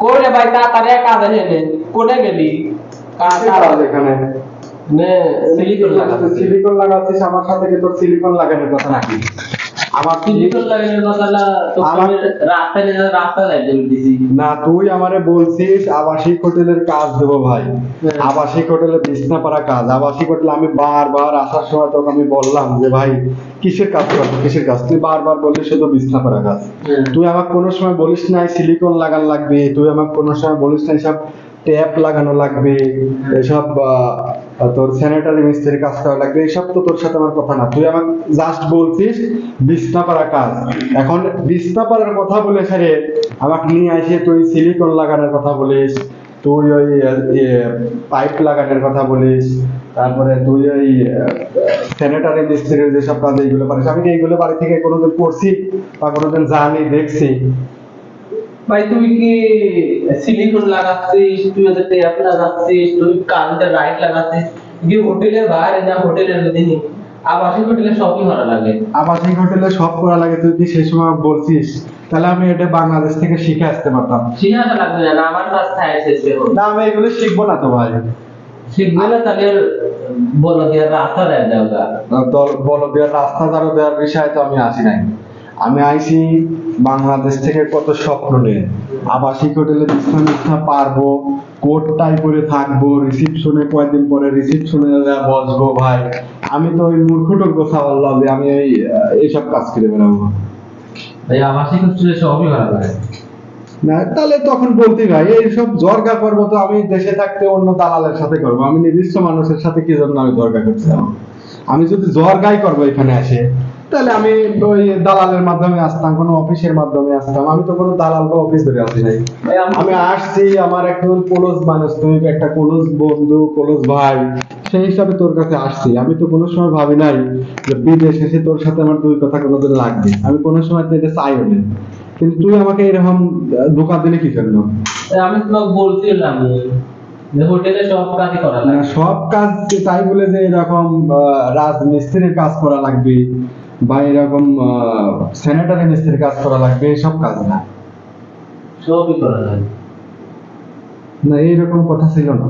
করে ভাই তাড়াতাড়ি কাজ এনে কোনে গেলি কাজ এখানে সিলিকন লাগাচ্ছিস আমার সাথে কি তোর সিলিকন লাগানোর কথা নাকি? আমার সিলিকন লাগানোর কথা না তো রাস্তা যাই দিছি না, তুই আমারে বলছিস আবাসিক হোটেলের কাজ দেবো ভাই। আবাসিক হোটেলে বিছনা পাড়া কাজ। আবাসিক হোটেলে আমি বারবার আসার সময় তোকে আমি বললাম যে ভাই কিসের কাজ করবো, কিসের কাজ? তুই বারবার বললি শুধু বিছনা পাড়া কাজ। তুই আমাকে কোনো সময় বলিস নাই সিলিকন লাগানো লাগবে, তুই আমাকে কোনো সময় বলিস নাই সব ট্যাপ লাগানো লাগবে, এসব তোর স্যানিটারি মিস্ত্রির কাজ করা লাগবে, এসব তো তোর সাথে আমার কথা না। তুই আমাকে জাস্ট বলছিস বিছনা পাড়া কাজ। এখন বিছনা পাড়ার কথা বলে ছেড়ে আমাকে নিয়ে আসে তুই সিলিকন লাগানোর কথা বলিস, তুই ওই পাইপ লাগানোর কথা বলিস, তারপরে তুই ওই স্যানিটারি মিস্ত্রির যেসব কাজ এইগুলো পারিস। আমি কি এইগুলো বাড়ি থেকে কোনোদিন করছি বা কোনোদিন জানি দেখছি? ভাই তুই কি সিলিকন লাগাচ্ছিস, তুই ওদের ট্যাপ লাগাচ্ছিস, তুই কারেন্টের লাইট লাগাচ্ছিস, কি হোটেলের বাইরে না হোটেলের মধ্যে আবাসিক হোটেলে সবই করা লাগে। আবাসিক হোটেলে সব করা লাগে, তুই কি সেই সময় বলছিস? তাহলে আমি এটা বাংলাদেশ থেকে শিখে আসতে পারতাম। শিখে আসা লাগবে না, আমার কাছ থেকে শেষে না, আমি এগুলো শিখবো না তো ভাই। শিখবে না তাহলে বলো দিয়ে রাস্তা দেয় দেওয়া বলো দেওয়ার রাস্তা দ্বারা দেওয়ার বিষয়ে তো আমি আসি নাই। আমি আইছি বাংলাদেশ থেকে কত স্বপ্ন নিয়ে। আবাসিক হোটেলে বিছনা পারবো, কোট টাই পরে থাকবো, রিসিপশনে কয়েকদিন পরে রিসিপশনে বসবো। ভাই আমি তো ওই মূর্খটোর কথা বললাম যে আমি এইসব কাজ করে বেড়াবো। ভাই আবাসিক হোটেলে সবই করা লাগে না, তাহলে তখন বলতে ভাই এইসব জর্গা করবো তো আমি দেশে থাকতে অন্য দালালের সাথে করবো, আমি নির্দিষ্ট মানুষের সাথে কি জন্য আমি জর্গা করছিলাম? আমি যদি জর্গাই করবো এখানে আসে, তাহলে আমি ওই দালালের মাধ্যমে আসতাম, কোনো অফিসের মাধ্যমে আসতাম। আমি তো কোনো দালাল বা অফিস ধরে আসি নাই। আমি আসছি আমার একজন ক্লোজ মানুষ, তুমি একটা ক্লোজ বন্ধু, ক্লোজ ভাই, সেই হিসাবে তোর কাছে আসছি। আমি তো কোনো সময় ভাবি নাই যে বিদেশ এসে তোর সাথে আমার দুই কথা কোনোদিন লাগবে। আমি কোনো সময় তো এটা চাইও না, কিন্তু তুই আমাকে এরকম ধোঁকা দিলে কি জন্য? আমি তোমাকে বলছিলাম যে হোটেলে সব কাজই করা লাগে। সব কাজ তাই বলে যে এরকম রাজমিস্ত্রির কাজ করা লাগবে বা এরকম স্যানিটারি মিস্ত্রির কাজ করা লাগবে, এসব কাজ না। সবই করা লাগে না, এইরকম কথা ছিল না।